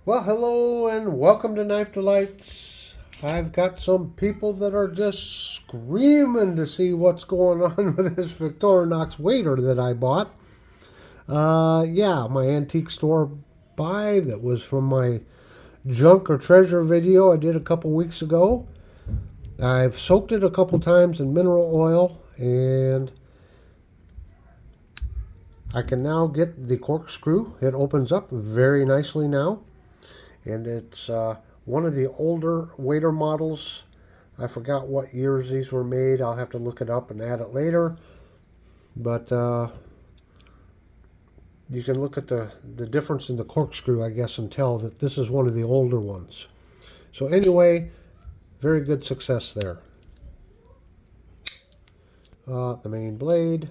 Well, hello and welcome to Knife Delights. I've got some people that are just screaming to see what's going on with this Victorinox waiter that I bought. Yeah, my antique store buy that was from my junk or treasure video I did a couple weeks ago. I've soaked it a couple times in mineral oil and I can now get the corkscrew. It opens up very nicely now. And it's one of the older waiter models. I forgot what years these were made. I'll have to look it up and add it later. But you can look at the difference in the corkscrew, I guess, and tell that this is one of the older ones. So anyway, very good success there. The main blade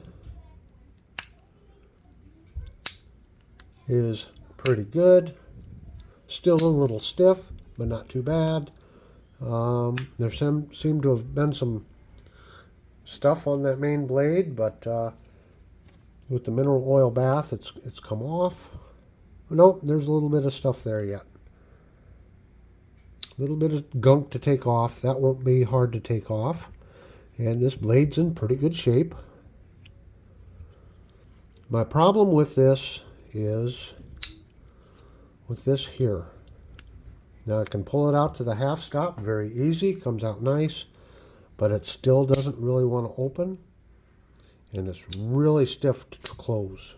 is pretty good. Still a little stiff, but not too bad. There seemed to have been some stuff on that main blade, but with the mineral oil bath, it's come off. Nope, there's a little bit of stuff there yet. A little bit of gunk to take off. That won't be hard to take off. And this blade's in pretty good shape. My problem with this is with this here. Now I can pull it out to the half stop, very easy, comes out nice, but it still doesn't really want to open, and it's really stiff to close.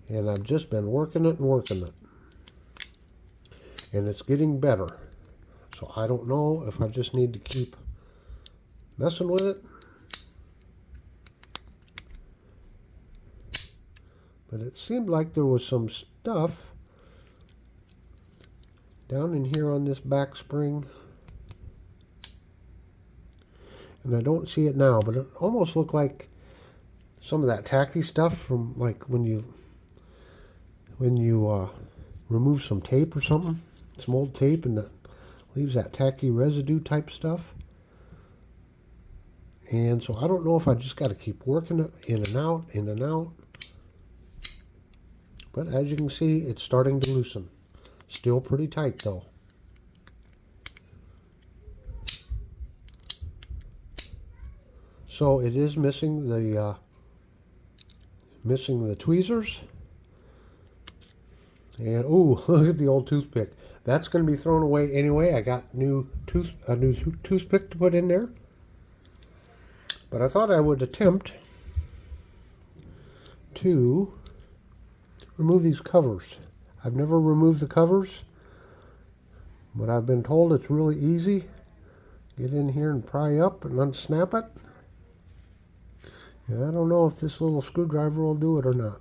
And I've just been working it and working it, and it's getting better. So I don't know if I just need to keep messing with it, but it seemed like there was some stuff down in here on this back spring, and I don't see it now, but it almost looked like some of that tacky stuff from like when you remove some tape or something, some old tape, and it leaves that tacky residue type stuff. And so I don't know if I just got to keep working it in and out, in and out. But as you can see, it's starting to loosen. Still pretty tight though. So it is missing the tweezers. And ooh, look at the old toothpick. That's going to be thrown away anyway. I got a new toothpick to put in there. But I thought I would attempt to remove these covers. I've never removed the covers, but I've been told it's really easy. Get in here and pry up and unsnap it. And I don't know if this little screwdriver will do it or not.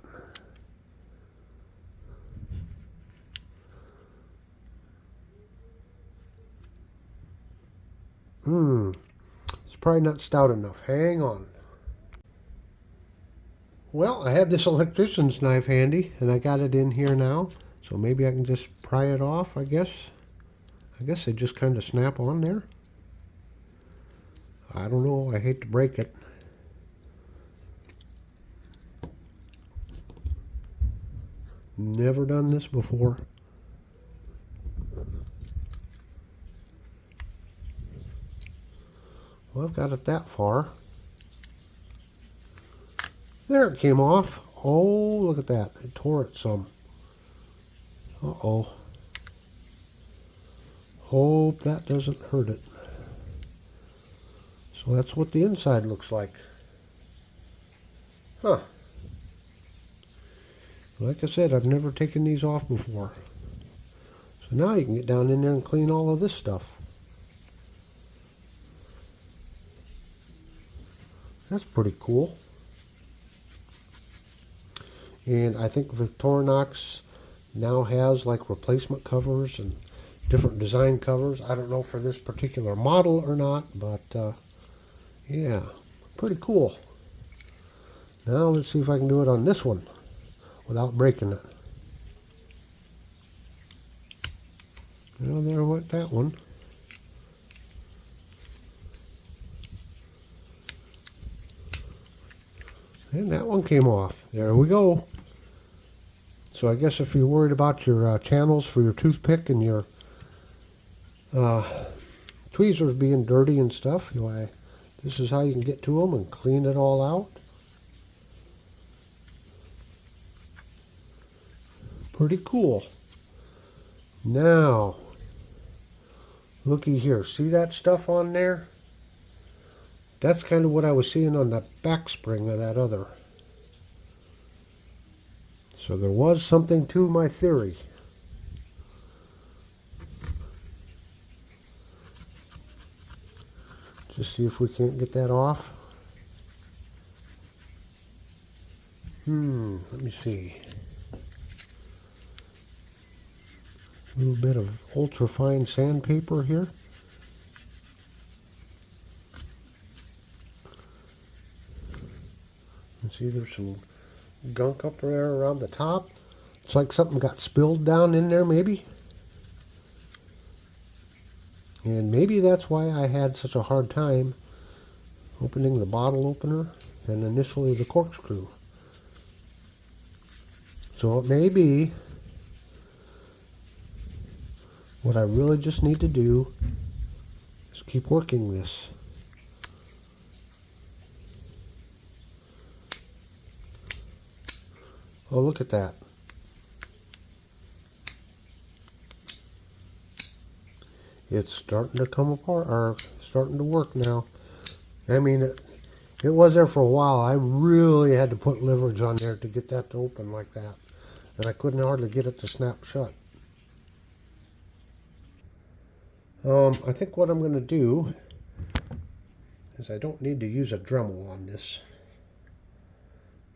It's probably not stout enough. Hang on. Well, I had this electrician's knife handy, and I got it in here now. So maybe I can just pry it off, I guess. I guess they just kind of snap on there. I don't know. I hate to break it. Never done this before. Well, I've got it that far. There it came off. Oh, look at that. It tore it some. Uh-oh. Hope that doesn't hurt it. So that's what the inside looks like. Huh. Like I said, I've never taken these off before. So now you can get down in there and clean all of this stuff. That's pretty cool. And I think Victorinox now has like replacement covers and different design covers. I don't know for this particular model or not, but yeah, pretty cool. Now let's see if I can do it on this one without breaking it. Well, there went that one. And that one came off. There we go. So I guess if you're worried about your channels for your toothpick and your tweezers being dirty and stuff, this is how you can get to them and clean it all out. Pretty cool. Now, looky here. See that stuff on there? That's kind of what I was seeing on the back spring of that other. So there was something to my theory. Just see if we can't get that off. Let me see. A little bit of ultra fine sandpaper here. And see there's some gunk up there around the top. It's like something got spilled down in there maybe. And maybe that's why I had such a hard time opening the bottle opener and initially the corkscrew. So it may be what I really just need to do is keep working this. Oh, look at that. It's starting to come apart, or starting to work now. I mean, it was there for a while. I really had to put leverage on there to get that to open like that. And I couldn't hardly get it to snap shut. I think what I'm going to do is I don't need to use a Dremel on this.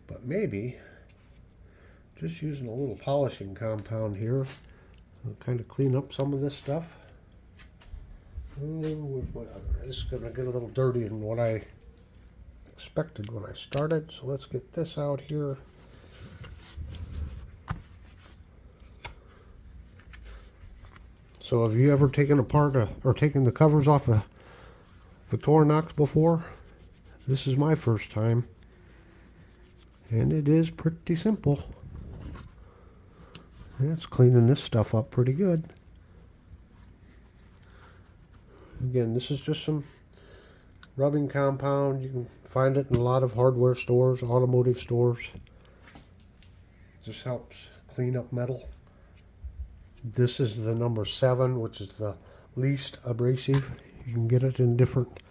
But maybe just using a little polishing compound here will kind of clean up some of this stuff. Oh, where's my other? This is going to get a little dirtier than what I expected when I started. So let's get this out here. So have you ever taken apart or taken the covers off a Victorinox before? This is my first time. And it is pretty simple. It's cleaning this stuff up pretty good. Again, this is just some rubbing compound. You can find it in a lot of hardware stores, automotive stores. Just helps clean up metal. This is the number 7, which is the least abrasive. You can get it in different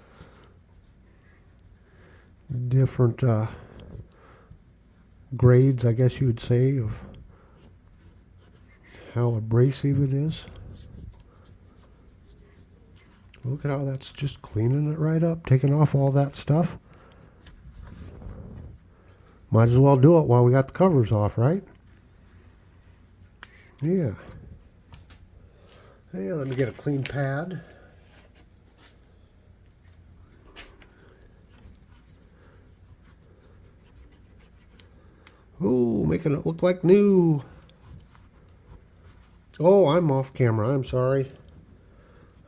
grades, I guess you would say, of how abrasive it is. Look at how that's just cleaning it right up, taking off all that stuff. Might as well do it while we got the covers off, right? Yeah. Yeah, let me get a clean pad. Oh, making it look like new. Oh, I'm off camera. I'm sorry.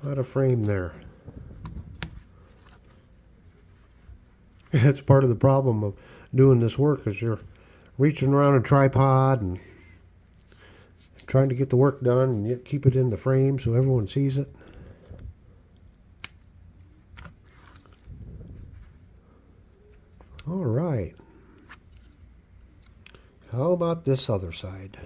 Out of frame there. That's part of the problem of doing this work, is you're reaching around a tripod and trying to get the work done and yet keep it in the frame so everyone sees it. All right. How about this other side?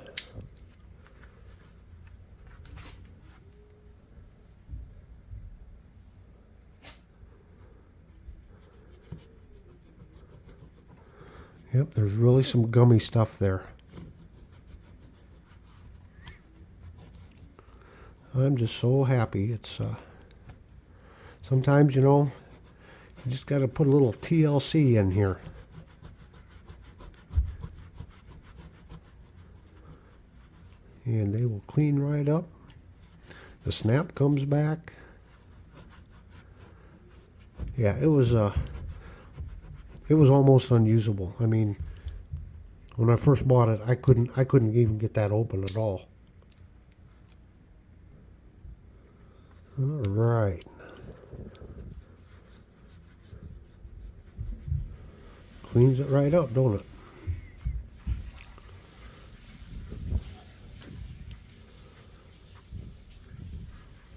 Yep, there's really some gummy stuff there. I'm just so happy. It's sometimes, you just got to put a little TLC in here. And they will clean right up. The snap comes back. Yeah, it was almost unusable. I mean, when I first bought it, I couldn't even get that open at all. All right. Cleans it right up, don't it?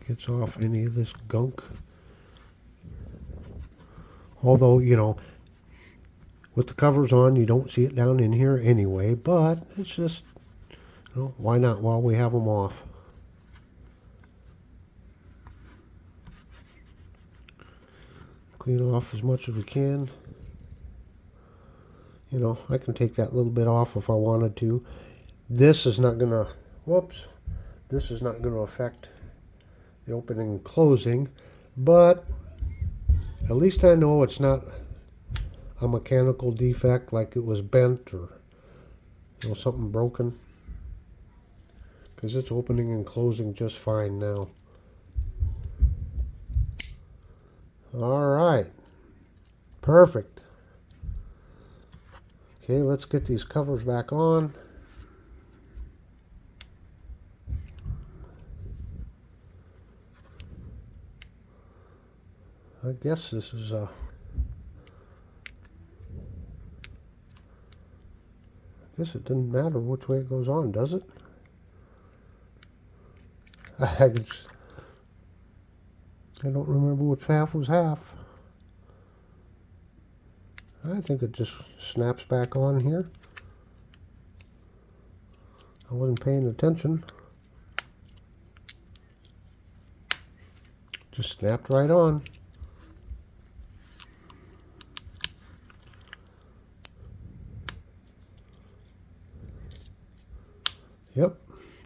gets off any of this gunk. Although, you know, with the covers on, you don't see it down in here anyway, but it's just, you know, why not while we have them off? Clean off as much as we can. You know, I can take that little bit off if I wanted to. This is not going to, whoops, this is not going to affect the opening and closing, but at least I know it's not a mechanical defect, like it was bent or, you know, something broken, because it's opening and closing just fine now. All right, perfect. Okay, let's get these covers back on. I guess this is I guess it didn't matter which way it goes on, does it? I don't remember which half was half. I think it just snaps back on here. I wasn't paying attention. Just snapped right on. Yep,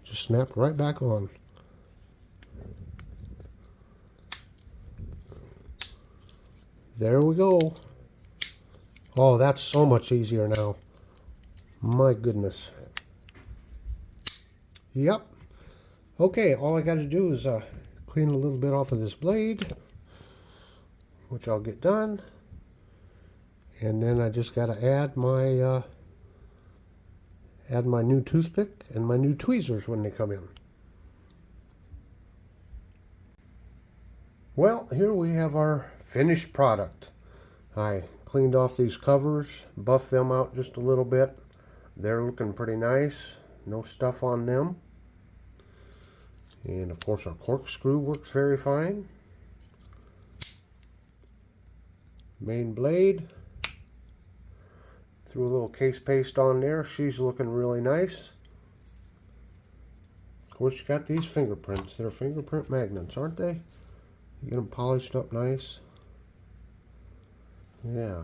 just snapped right back on. There we go. Oh, that's so much easier now. My goodness. Yep. Okay, all I got to do is clean a little bit off of this blade, which I'll get done. And then I just got to add my new toothpick and my new tweezers when they come in. Well, here we have our finished product. I cleaned off these covers, buffed them out just a little bit. They're looking pretty nice. No stuff on them. And of course our corkscrew works very fine. Main blade. Threw a little case paste on there. She's looking really nice. Of course you got these fingerprints. They're fingerprint magnets, aren't they? You get them polished up nice. Yeah.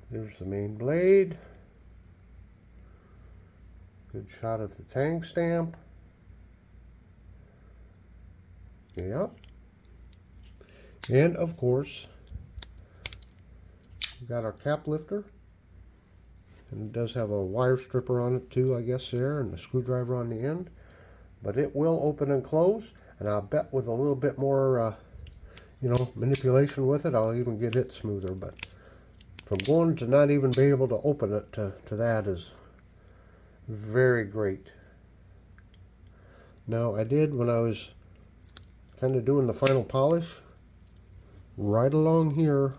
There's the main blade. Good shot at the tang stamp. Yep. And of course, we got our cap lifter. And it does have a wire stripper on it too, I guess, there, and a screwdriver on the end. But it will open and close, and I'll bet with a little bit more you know, manipulation with it, I'll even get it smoother. But from going to not even be able to open it to that is very great. Now, I did, when I was kind of doing the final polish, right along here,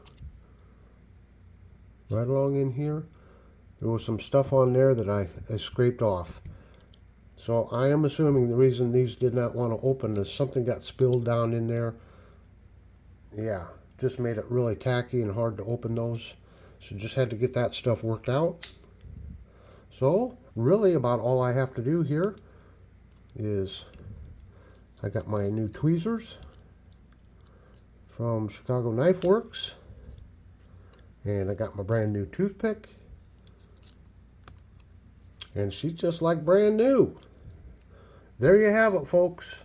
right along in here, there was some stuff on there that I scraped off. So I am assuming the reason these did not want to open is something got spilled down in there. Yeah, just made it really tacky and hard to open those. So just had to get that stuff worked out. So really about all I have to do here is I got my new tweezers from Chicago Knife Works, and I got my brand new toothpick, and she's just like brand new. There you have it, folks.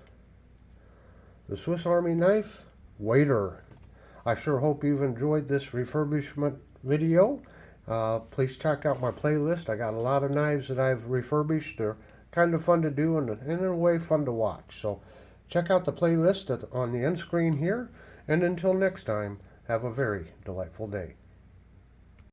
The Swiss Army knife waiter. I sure hope you've enjoyed this refurbishment video. Please check out my playlist. I got a lot of knives that I've refurbished. They're kind of fun to do and in a way fun to watch. So check out the playlist on the end screen here. And until next time, have a very delightful day.